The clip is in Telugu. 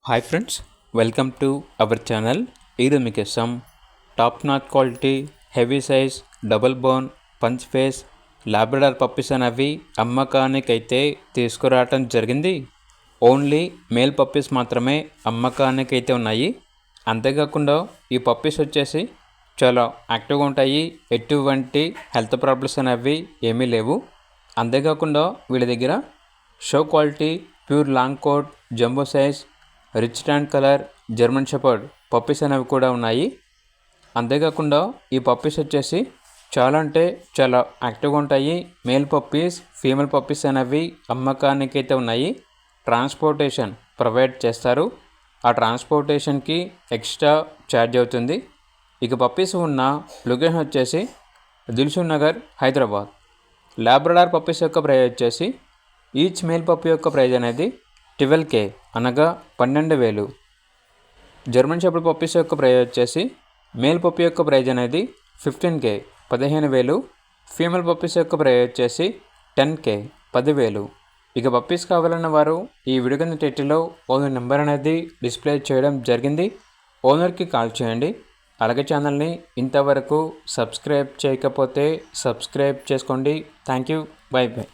Hi friends, welcome to our channel. ఈరోజు మీకోసం top notch quality heavy size double bone punch face Labrador puppies అనేవి అమ్మకానికైతే తీసుకురావటం జరిగింది. ఓన్లీ మేల్ పప్పీస్ మాత్రమే అమ్మకానికైతే ఉన్నాయి. అంతేకాకుండా ఈ పప్పీస్ వచ్చేసి చాలా యాక్టివ్గా ఉంటాయి. ఎటువంటి హెల్త్ ప్రాబ్లమ్స్ అనేవి ఏమీ లేవు. అంతేకాకుండా వీళ్ళ దగ్గర show quality pure long coat jumbo size rich tan colour German shepherd puppies అనేవి కూడా ఉన్నాయి. అంతేకాకుండా ఈ పప్పీస్ వచ్చేసి చాలా అంటే చాలా యాక్టివ్గా ఉంటాయి. మేల్ పప్పీస్ ఫీమేల్ పప్పీస్ అనేవి అమ్మకానికి అయితే ఉన్నాయి. ట్రాన్స్పోర్టేషన్ ప్రొవైడ్ చేస్తారు. ఆ ట్రాన్స్పోర్టేషన్కి ఎక్స్ట్రా ఛార్జ్ అవుతుంది. ఇక పప్పీస్ ఉన్న లొకేషన్ వచ్చేసి దిల్సుఖ్ నగర్, హైదరాబాద్. లాబ్రడార్ పప్పీస్ యొక్క ప్రైస్ వచ్చేసి ఈచ్ మేల్ పప్పీ యొక్క ప్రైజ్ అనేది 12K అనగా 12,000. జర్మన్ షెపర్డ్ పప్పీస్ యొక్క ప్రైజ్ వచ్చేసి మేల్ పప్పీ యొక్క ప్రైజ్ అనేది 15K 15,000. ఫీమేల్ పప్పీస్ యొక్క ప్రైజ్ వచ్చేసి 10K 10,000. ఇక పప్పీస్ కావాలన్న వారు ఈ వీడియో కింద టైటిల్లో ఓనర్ నెంబర్ అనేది డిస్ప్లే చేయడం జరిగింది. ఓనర్కి కాల్ చేయండి. అలాగే ఛానల్ని ఇంతవరకు సబ్స్క్రైబ్ చేయకపోతే సబ్స్క్రైబ్ చేసుకోండి. Thank you. By by.